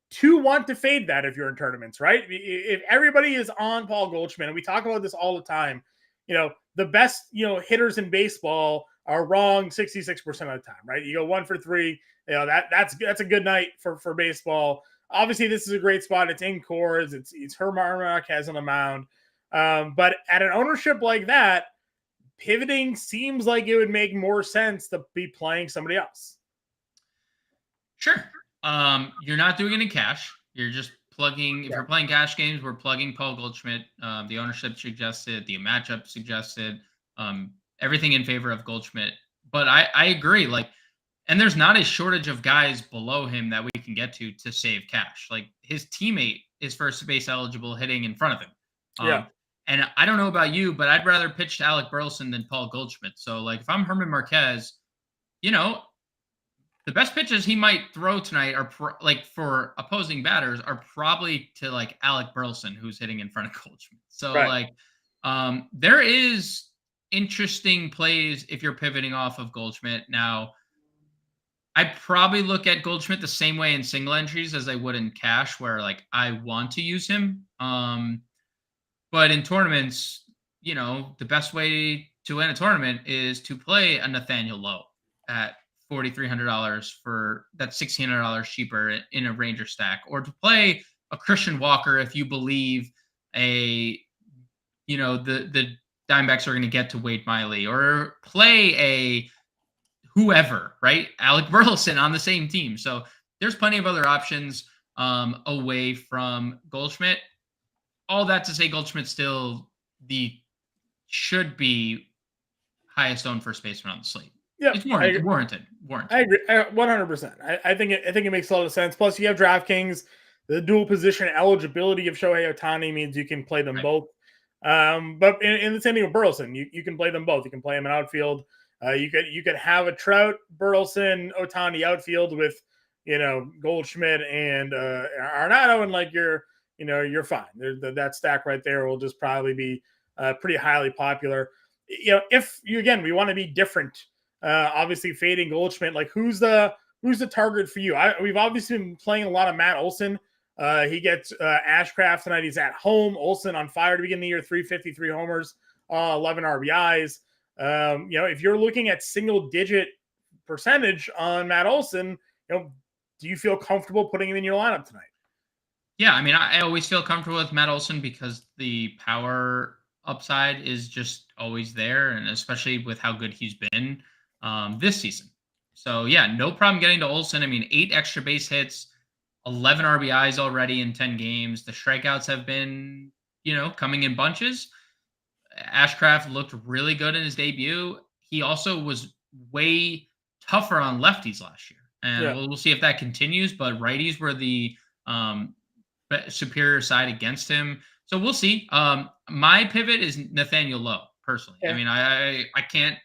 to want to fade that if you're in tournaments, right? If everybody is on Paul Goldschmidt, and we talk about this all the time, the best, hitters in baseball are wrong 66% of the time, right? You go 1 for 3, that's a good night for baseball. Obviously, this is a great spot. It's in Coors. It's Herm Marquez on the mound. But at an ownership like that, pivoting seems like it would make more sense to be playing somebody else. Sure. You're not doing it in cash. You're just plugging. If you're playing cash games, we're plugging Paul Goldschmidt. The ownership suggested, the matchup suggested, everything in favor of Goldschmidt. But I agree. And there's not a shortage of guys below him that we can get to save cash. Like, his teammate is first base eligible, hitting in front of him. And I don't know about you, but I'd rather pitch to Alec Burleson than Paul Goldschmidt. So, if I'm Herman Marquez, the best pitches he might throw tonight are for opposing batters are probably to Alec Burleson, who's hitting in front of Goldschmidt. So there is interesting plays if you're pivoting off of Goldschmidt. Now, I'd probably look at Goldschmidt the same way in single entries as I would in cash, where I want to use him. But in tournaments, the best way to win a tournament is to play a Nathaniel Lowe at $4,300 for that's $1,600 cheaper in a Ranger stack, or to play a Christian Walker if you believe the Diamondbacks are going to get to Wade Miley, or play a whoever, right? Alec Burleson on the same team. So there's plenty of other options away from Goldschmidt. All that to say, Goldschmidt still should be highest owned first baseman on the slate. Yeah, it's warranted. I agree 100%. I think it makes a lot of sense. Plus, you have DraftKings. The dual position eligibility of Shohei Ohtani means you can play them both. But in the same thing with Burleson, you can play them both. You can play them in outfield. You could have a Trout, Burleson, Ohtani outfield with Goldschmidt and Arenado, and you're fine. That stack right there will just probably be pretty highly popular. If we want to be different. Obviously fading Goldschmidt, who's the target for you? We've obviously been playing a lot of Matt Olson. He gets Ashcraft tonight. He's at home. Olson on fire to begin the year, 353 homers, 11 RBIs. If you're looking at single digit percentage on Matt Olson, do you feel comfortable putting him in your lineup tonight? Yeah, I mean, I always feel comfortable with Matt Olson because the power upside is just always there, and especially with how good he's been this season. So yeah, no problem getting to Olson. I mean, 8 extra base hits, 11 RBIs already in 10 games. The strikeouts have been, coming in bunches. Ashcraft looked really good in his debut. He also was way tougher on lefties last year. And we'll see if that continues, but righties were the superior side against him. So we'll see. My pivot is Nathaniel Lowe, personally. Yeah. I mean, I can't.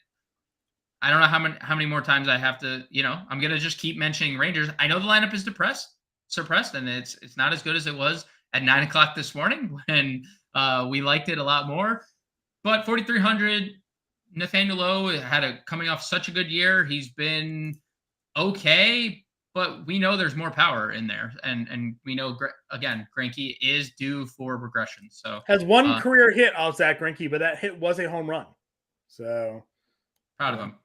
I don't know how many more times I have to. I'm gonna just keep mentioning Rangers. I know the lineup is suppressed, and it's not as good as it was at 9:00 this morning when we liked it a lot more. But 4,300, Nathaniel Lowe had coming off such a good year. He's been okay. But we know there's more power in there, and we know again Greinke is due for regression. So has one career hit out Zach Greinke, but that hit was a home run. So proud of him.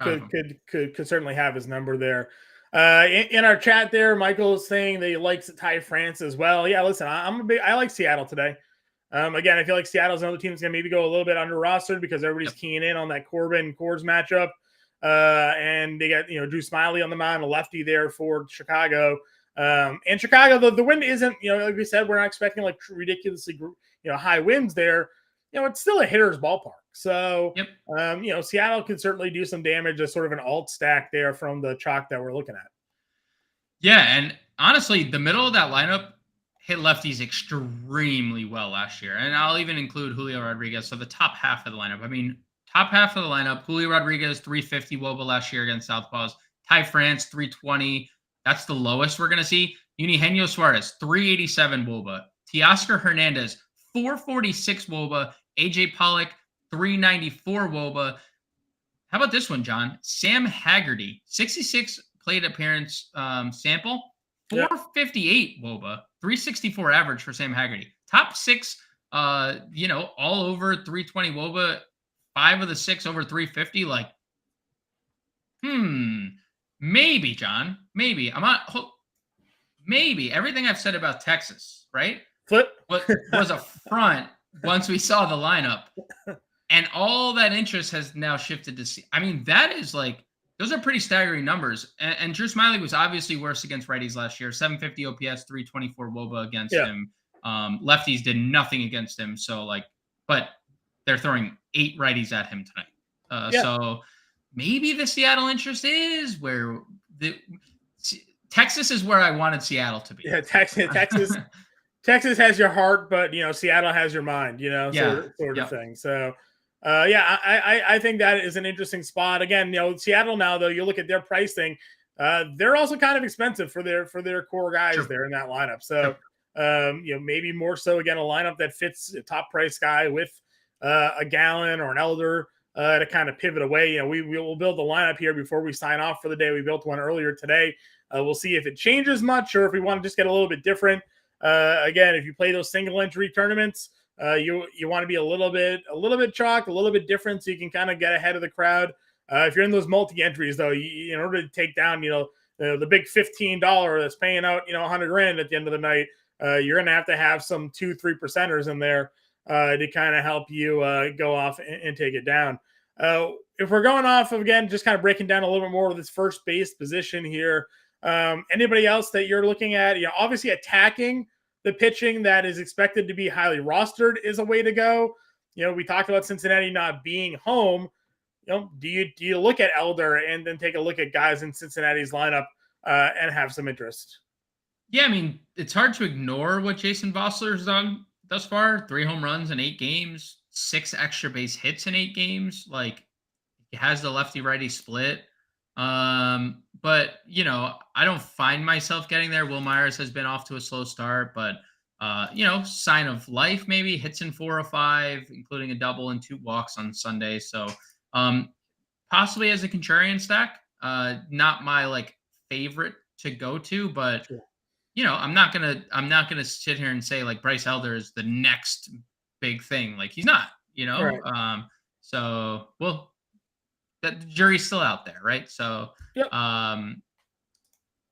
Could certainly have his number there. In our chat there, Michael is saying that he likes Ty France as well. Yeah, listen, I like Seattle today. Again, I feel like Seattle's another team that's gonna maybe go a little bit under rostered because everybody's keying in on that Corbin-Coors matchup. And they got Drew Smiley on the mound, a lefty there for Chicago. And Chicago, the wind isn't like we said, we're not expecting ridiculously high winds there. It's still a hitter's ballpark. So Seattle can certainly do some damage as sort of an alt stack there from the chalk that we're looking at. Yeah, and honestly, the middle of that lineup hit lefties extremely well last year, and I'll even include Julio Rodriguez. So the top half of the lineup. I mean. Top half of the lineup, Julio Rodriguez, 350 WOBA last year against Southpaws. Ty France, 320. That's the lowest we're going to see. Eugenio Suarez, 387 WOBA. Teoscar Hernandez, 446 WOBA. AJ Pollock, 394 WOBA. How about this one, John? Sam Haggerty, 66 plate appearance sample, 458 WOBA, 364 average for Sam Haggerty. Top 6, all over 320 WOBA. 5 of the 6 over 350. Maybe, John. Maybe. Maybe. Everything I've said about Texas, right? Flip. What was a front once we saw the lineup. And all that interest has now shifted to see. I mean, that is like, those are pretty staggering numbers. And Drew Smyly was obviously worse against righties last year. 750 OPS, 324 WOBA against Yeah. him. Lefties did nothing against him. So, like, but they're throwing 8 righties at him tonight. So maybe the Seattle interest is where Texas is where I wanted Seattle to be. Yeah, Texas has your heart, but Seattle has your mind. Sort of thing. So, I think that is an interesting spot. Again, Seattle now, though, you look at their pricing, they're also kind of expensive for their core guys there in that lineup. So, maybe more so again a lineup that fits a top price guy with a Gallon or an Elder to kind of pivot away. We will build the lineup here before we sign off for the day. We built one earlier today. We'll see if it changes much or if we want to just get a little bit different. Again, if you play those single entry tournaments, you want to be a little bit chalk, a little bit different, so you can kind of get ahead of the crowd. If you're in those multi entries, though, in order to take down, the big $15 that's paying out, $100,000 at the end of the night, you're going to have some 2-3% in there to kind of help you go off and take it down. If we're going off of, again, just kind of breaking down a little bit more of this first base position here. Anybody else that you're looking at? Obviously attacking the pitching that is expected to be highly rostered is a way to go. We talked about Cincinnati not being home. Do you look at Elder and then take a look at guys in Cincinnati's lineup and have some interest? Yeah, I mean, it's hard to ignore what Jason Vossler's done thus far. 3 home runs in 8 games, 6 extra base hits in 8 games. Like, he has the lefty-righty split. But I don't find myself getting there. Will Myers has been off to a slow start, but sign of life, maybe hits in 4 or 5, including a double and 2 walks on Sunday. So, possibly as a contrarian stack, not my favorite to go to, but sure. I'm not gonna sit here and say like Bryce Elder is the next big thing. Like, he's not, Right. So that the jury's still out there, right? So,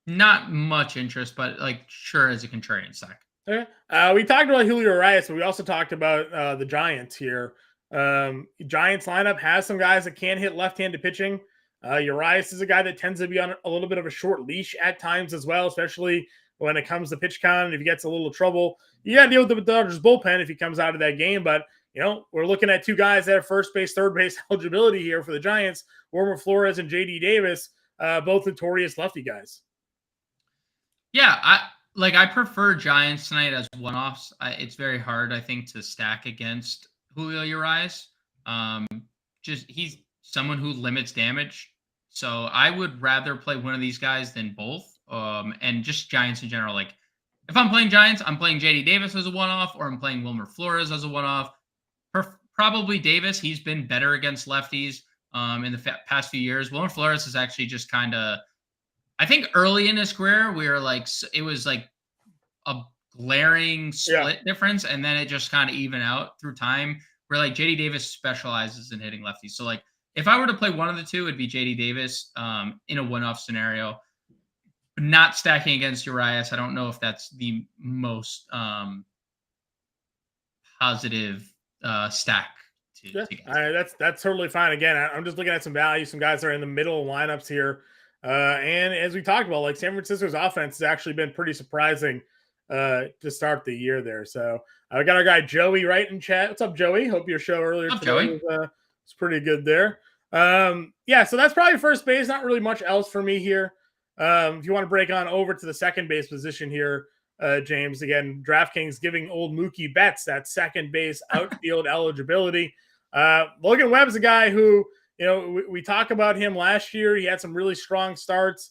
not much interest, but sure, as a contrarian stack. Okay. We talked about Julio Urias, but we also talked about the Giants here. Giants lineup has some guys that can hit left-handed pitching. Urias is a guy that tends to be on a little bit of a short leash at times as well, especially when it comes to pitch count. And if he gets a little trouble, you got to deal with the Dodgers bullpen if he comes out of that game. But we're looking at 2 guys that have first base, third base eligibility here for the Giants, Wilmer Flores and JD Davis, both notorious lefty guys. Yeah, I prefer Giants tonight as one-offs. It's very hard, I think, to stack against Julio Urias. He's someone who limits damage. So I would rather play one of these guys than both. And just Giants in general. Like, if I'm playing Giants, I'm playing JD Davis as a one-off, or I'm playing Wilmer Flores as a one-off. Probably Davis. He's been better against lefties in the past few years. Wilmer Flores is actually just kind of, I think early in his career, it was like a glaring split difference, and then it just kind of even out through time, where JD Davis specializes in hitting lefties. So if I were to play one of the two, it'd be JD Davis in a one-off scenario. Not stacking against Urias. I don't know if that's the most positive stack to get. That's totally fine. Again, I'm just looking at some value. Some guys are in the middle lineups here. And as we talked about, San Francisco's offense has actually been pretty surprising to start the year there. So we got our guy Joey right in chat. What's up, Joey? Hope your show earlier today was pretty good there. So that's probably first base. Not really much else for me here. If you want to break on over to the second base position here, James, again, DraftKings giving old Mookie Betts that second base outfield eligibility. Logan Webb's a guy who, we talk about him last year. He had some really strong starts.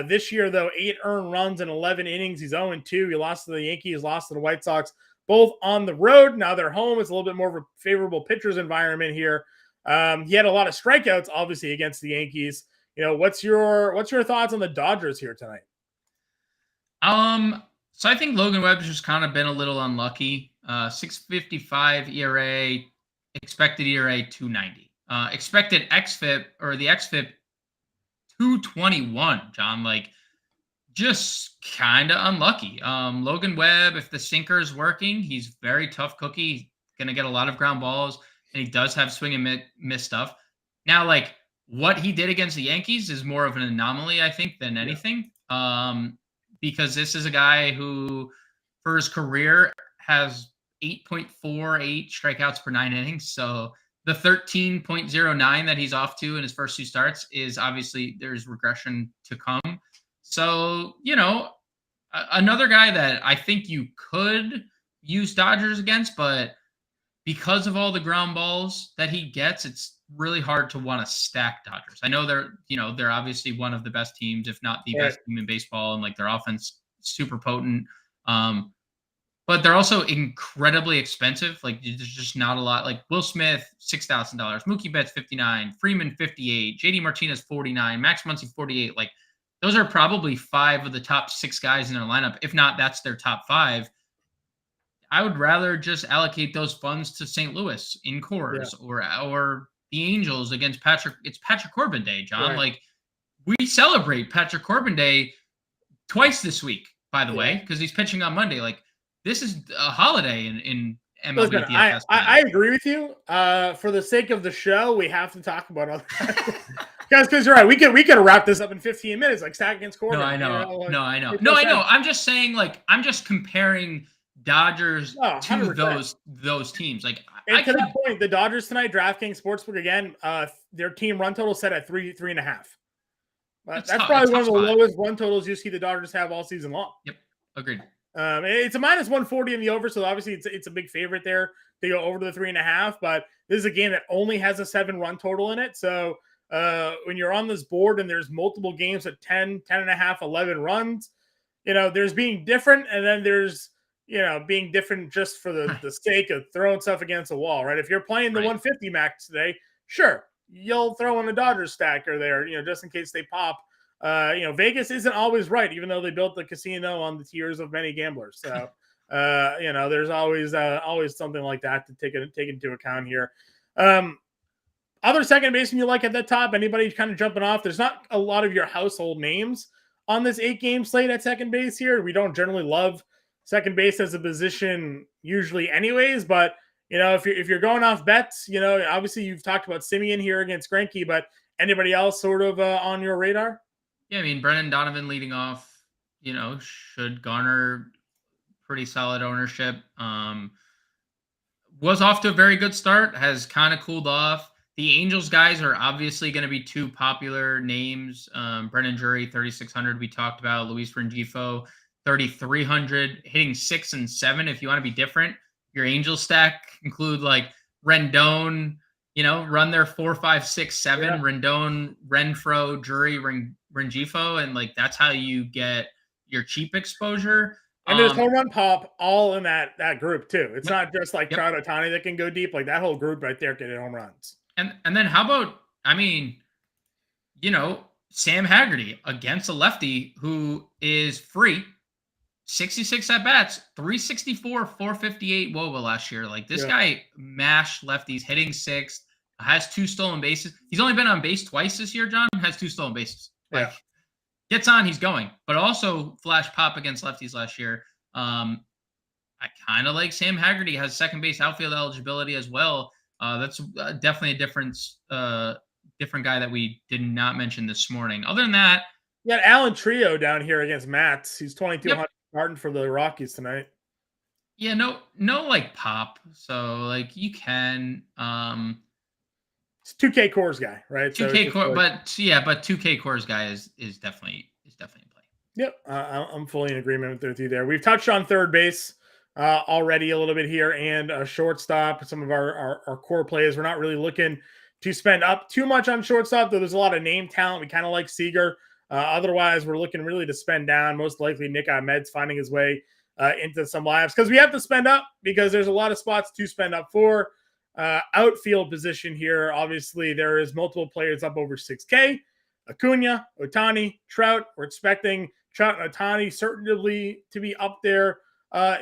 This year, though, 8 earned runs in 11 innings. He's 0-2. He lost to the Yankees, lost to the White Sox, both on the road. Now they're home. It's a little bit more of a favorable pitcher's environment here. He had a lot of strikeouts, obviously, against the Yankees. What's your thoughts on the Dodgers here tonight? So I think Logan Webb's just kind of been a little unlucky. 6.55 ERA, expected ERA 2.90. Expected xFIP, or the xFIP, 221, John. Like, just kind of unlucky. Logan Webb, if the sinker is working, he's very tough cookie. Going to get a lot of ground balls, and he does have swing and miss stuff. Now, like, what he did against the Yankees is more of an anomaly, I think, than anything. Because this is a guy who, for his career, has 8.48 strikeouts per 9 innings. So the 13.09 that he's off to in his first 2 starts is obviously there's regression to come. So, another guy that I think you could use Dodgers against, but because of all the ground balls that he gets, it's really hard to want to stack Dodgers. I know they're obviously one of the best teams, if not the best team in baseball, and like their offense super potent. But they're also incredibly expensive. Like, there's just not a lot. Like Will Smith, $6,000. Mookie Betts, $59,000. Freeman, $58,000. JD Martinez, $49,000. Max Muncy, $48,000. Like, those are probably 5 of the top 6 guys in their lineup. If not, that's their top 5. I would rather just allocate those funds to St. Louis in Coors or the Angels against Patrick. It's Patrick Corbin Day, John. Right. Like, we celebrate Patrick Corbin Day twice this week, by the way, because he's pitching on Monday. Like, this is a holiday in MLB DFS. I agree with you. For the sake of the show, we have to talk about other guys, because you're right. We could wrap this up in 15 minutes, like stack against Corbin. No, I know. I know. I'm just saying, like, I'm just comparing Dodgers to those teams. Like, and to that point, the Dodgers tonight, DraftKings Sportsbook again, their team run total set at 3.5. That's probably one of the lowest run totals you see the Dodgers have all season long. Yep, agreed. It's a minus 140 in the over, so obviously it's a big favorite there to go over to the 3.5. But this is a game that only has a 7 run total in it. So when you're on this board and there's multiple games at 10, 10.5, 11 runs, there's being different, and then there's being different just for the sake of throwing stuff against the wall, right? If you're playing the 150 max today, sure, you'll throw in a Dodgers stacker there, just in case they pop. Vegas isn't always right, even though they built the casino on the tears of many gamblers. So, there's always something like that to take into account here. Other second baseman you like at the top? Anybody kind of jumping off? There's not a lot of your household names on this 8-game slate at second base here. We don't generally love second base as a position usually anyways, but if you're going off bets, obviously you've talked about Simeon here against Greinke, but anybody else sort of on your radar? Yeah, I mean, Brendan Donovan leading off, should garner pretty solid ownership. Was off to a very good start, has kind of cooled off. The Angels guys are obviously going to be 2 popular names. Brennan Drury, 3,600, we talked about. Luis Rengifo, 3,300, hitting 6 and 7. If you want to be different, your Angels stack include like Rendon, run their 4, 5, 6, 7. Yeah. Rendon, Renfroe, Drury, Rengifo, and like that's how you get your cheap exposure. And there's home run pop all in that group too. It's not just like Trout, Ohtani that can go deep. Like that whole group right there can hit home runs. And then how about, Sam Haggerty against a lefty who is free, 66 at bats, 364, 458 WOBA last year. Like this guy mashed lefties, hitting 6th, has 2 stolen bases. He's only been on base twice this year, John, has 2 stolen bases. Like gets on, he's going, but also flash pop against lefties last year. I kind of like Sam Haggerty, has second base outfield eligibility as well. That's definitely a different guy that we did not mention this morning. Other than that, you got Alan Trio down here against Mats. He's 2,200 starting for the Rockies tonight. Yeah, no like pop. So like you can it's 2K Coors guy, right? 2K Coors, but 2K Coors guy is definitely in play. Yep, I'm fully in agreement with you there. We've touched on third base already a little bit here, and a shortstop. Some of our core plays. We're not really looking to spend up too much on shortstop, though. There's a lot of name talent. We kind of like Seager. Otherwise, we're looking really to spend down. Most likely, Nick Ahmed's finding his way into some lives because we have to spend up because there's a lot of spots to spend up for. Outfield position here. Obviously, there is multiple players up over 6K. Acuna, Ohtani, Trout. We're expecting Trout and Ohtani certainly to be up there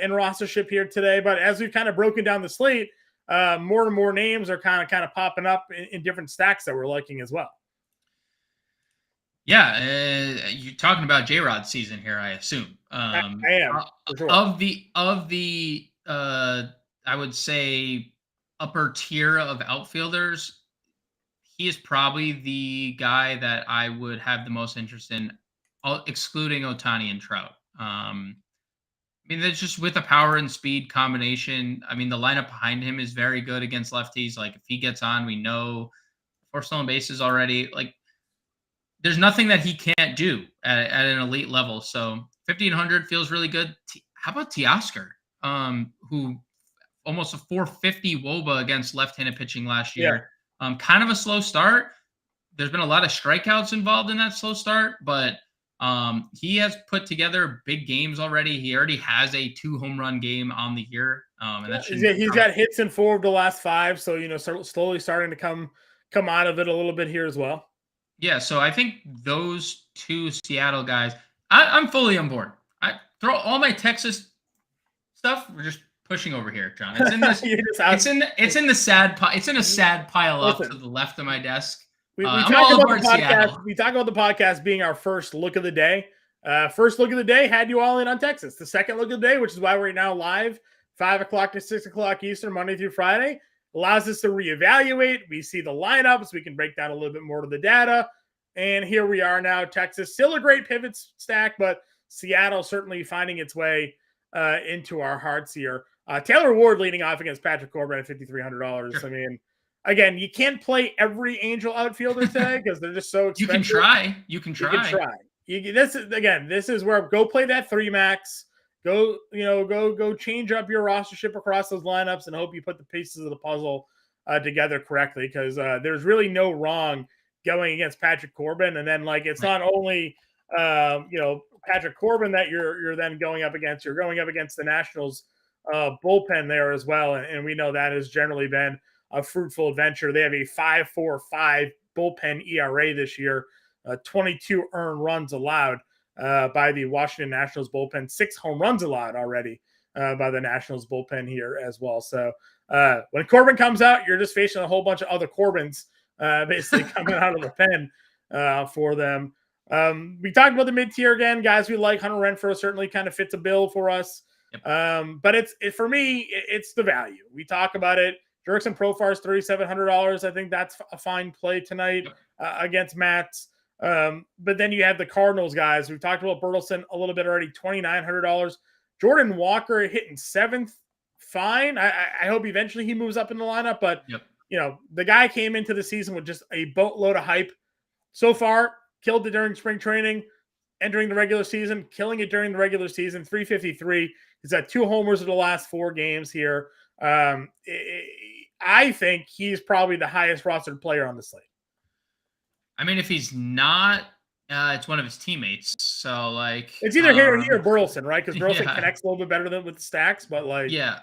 in rostership here today. But as we've kind of broken down the slate, more and more names are kind of popping up in different stacks that we're liking as well. Yeah, you're talking about J-Rod season here, I assume. I am, for sure. Of the I would say upper tier of outfielders, he is probably the guy that I would have the most interest in, excluding Otani and Trout. I mean, that's just with a power and speed combination. I mean, the lineup behind him is very good against lefties. Like if he gets on, we know four stolen bases already. Like there's nothing that he can't do at an elite level. So 1,500 feels really good. How about Teoscar, who almost a 450 WOBA against left-handed pitching last Yeah. year. Kind of a slow start. There's been a lot of strikeouts involved in that slow start, but he has put together big games already. He already has a 2 home run game on the year, and that He's got hits in 4 of the last 5, so slowly starting to come out of it a little bit here as well. Yeah, so I think those 2 Seattle guys, I'm fully on board. I throw all my Texas stuff. We're just pushing over here, John. It's in this. it's in a sad pile up to the left of my desk. We talk about the podcast. We talk about the podcast being our first look of the day. First look of the day had you all in on Texas. The second look of the day, which is why we're now live, 5 o'clock to 6 o'clock Eastern, Monday through Friday, allows us to reevaluate. We see the lineups. We can break down a little bit more to the data. And here we are now. Texas, still a great pivot stack, but Seattle certainly finding its way into our hearts here. Taylor Ward leading off against Patrick Corbin at $5,300. Sure. I mean, again, you can't play every Angel outfielder today because they're just so expensive. You can try. This is where go play that 3 max. Go change up your rostership across those lineups and hope you put the pieces of the puzzle together correctly, because there's really no wrong going against Patrick Corbin. And then it's not only Patrick Corbin that you're then going up against. You're going up against the Nationals bullpen there as well, and we know that has generally been a fruitful adventure. They have a 5.45 bullpen ERA this year, 22 earned runs allowed by the Washington Nationals bullpen, 6 home runs allowed already by the Nationals bullpen here as well. So when Corbin comes out, you're just facing a whole bunch of other Corbins basically coming out of the pen for them. We talked about the mid-tier again, guys. We like Hunter Renfroe, certainly kind of fits a bill for us. Yep. But for me, it's the value. We talk about it. Jurickson Profar is $3,700. I think that's a fine play tonight against Mats. But then you have the Cardinals guys. We've talked about Burleson a little bit already, $2,900. Jordan Walker hitting 7th, fine. I hope eventually he moves up in the lineup. But, the guy came into the season with just a boatload of hype. So far, killed it during spring training, entering the regular season, killing it during the regular season, 353. He's got 2 homers in the last 4 games here. I think he's probably the highest rostered player on the slate. I mean, if he's not, it's one of his teammates. So, it's either here or Burleson, right? Because Burleson connects a little bit better with the stacks, but Yeah,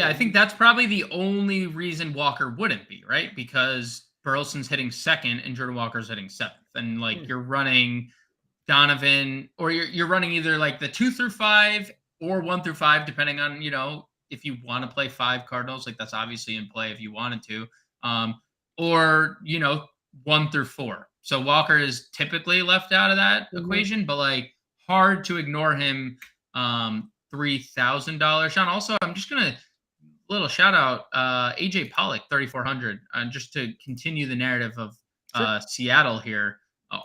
I think that's probably the only reason Walker wouldn't be, right? Because Burleson's hitting 2nd and Jordan Walker's hitting 7th. And you're running Donovan, or you're running either the 2 through 5 or 1 through 5, depending on, if you want to play 5 Cardinals, that's obviously in play if you wanted to, or, 1 through 4. So Walker is typically left out of that equation, but hard to ignore him. $3,000. Sean, also, I'm just going to little shout out AJ Pollock, 3,400, just to continue the narrative of Seattle here.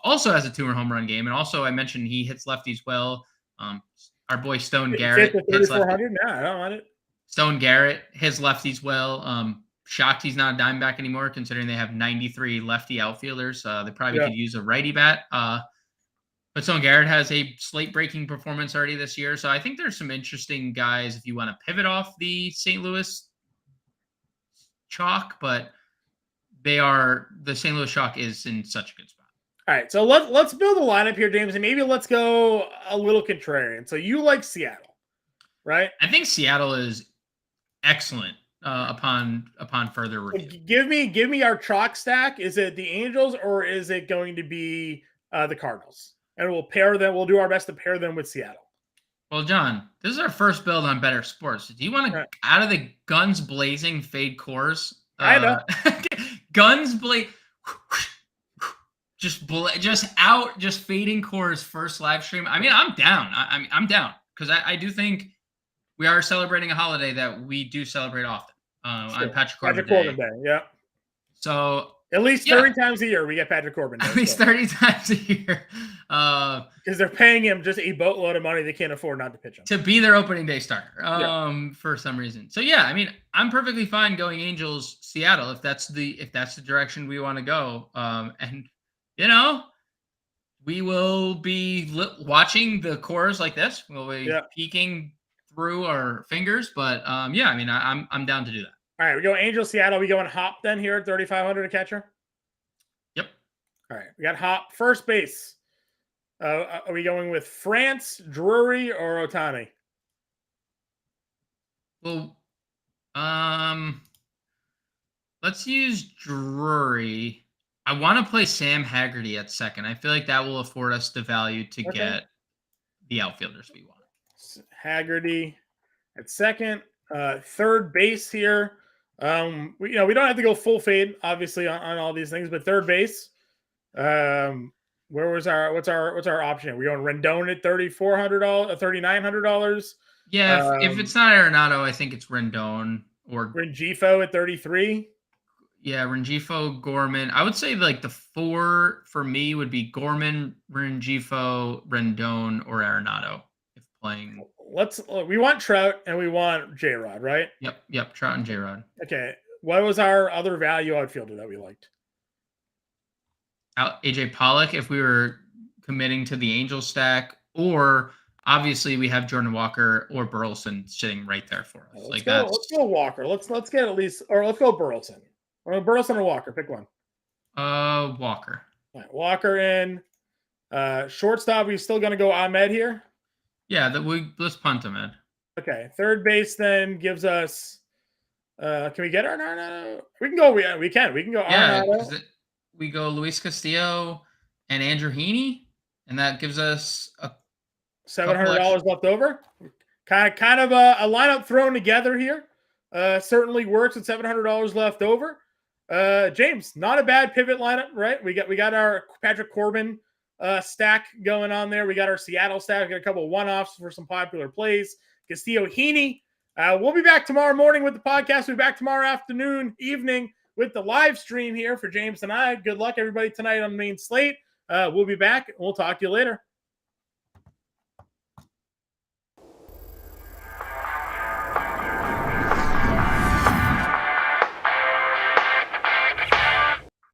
Also has a 2 home run game, and also I mentioned he hits lefties well. Our boy Stone Garrett hits lefties. No, I don't want it. Stone Garrett hits lefties well. Shocked he's not a Diamondback anymore, considering they have 93 lefty outfielders. They probably could use a righty bat. But Stone Garrett has a slate-breaking performance already this year. So I think there's some interesting guys if you want to pivot off the St. Louis chalk, but the St. Louis chalk is in such a good spot. All right, so let's build a lineup here, James, and maybe let's go a little contrarian. So you like Seattle, right? I think Seattle is excellent upon further review. Give me our chalk stack. Is it the Angels or is it going to be the Cardinals? And we'll pair them. We'll do our best to pair them with Seattle. Well, John, this is our first build on Better Sports. Do you want to out of the guns blazing fade cores? I know. Guns blaze. just fading Core's first live stream. I mean, I'm down. I'm down because I do think we are celebrating a holiday that we do celebrate often on Patrick Corbin Day. Yeah. So at least 30 times a year we get Patrick Corbin Day. At least 30 times a year. Because they're paying him just a boatload of money they can't afford not to pitch him. To be their opening day starter for some reason. So yeah, I mean, I'm perfectly fine going Angels Seattle if that's the direction we want to go. And we will be watching the cores like this. We'll be peeking through our fingers, but yeah, I mean, I'm down to do that. All right, we go Angels Seattle. We go in Hop then here at 3,500 a catcher. Yep. All right, we got Hop first base. Are we going with France, Drury, or Ohtani? Well, let's use Drury. I want to play Sam Haggerty at second. I feel like that will afford us the value to get the outfielders we want. Haggerty at second. Third base here. We don't have to go full fade, obviously, on all these things, but third base. What's our option? We're going Rendon at $3,400, $3,900. Yeah, if it's not Arenado, I think it's Rendon or Rengifo at 33. Yeah, Rengifo, Gorman. I would say like the four for me would be Gorman, Rengifo, Rendon, or Arenado if playing. We want Trout and we want J-Rod, right? Yep, Trout and J-Rod. Okay. What was our other value outfielder that we liked? AJ Pollock if we were committing to the Angel stack, or obviously we have Jordan Walker or Burleson sitting right there for us. Let's go Walker. Let's get at least, or let's go Burleson. Or Burleson or Walker, pick one. Walker. All right, Walker in. Shortstop, we still going to go Ahmed here? Yeah, let's punt him in. Okay, third base then gives us. Can we get Arenado? We can go. We can go Arenado. We go Luis Castillo and Andrew Heaney, and that gives us a $700 left over. Kind of a lineup thrown together here. Certainly works at $700 left over. James, not a bad pivot lineup, right? We got our Patrick Corbin stack going on there. We got our Seattle stack. We got a couple of one-offs for some popular plays. Castillo, Heaney. We'll be back tomorrow morning with the podcast. We'll be back tomorrow afternoon, evening with the live stream here for James and I. Good luck, everybody, tonight on the main slate. We'll be back. We'll talk to you later.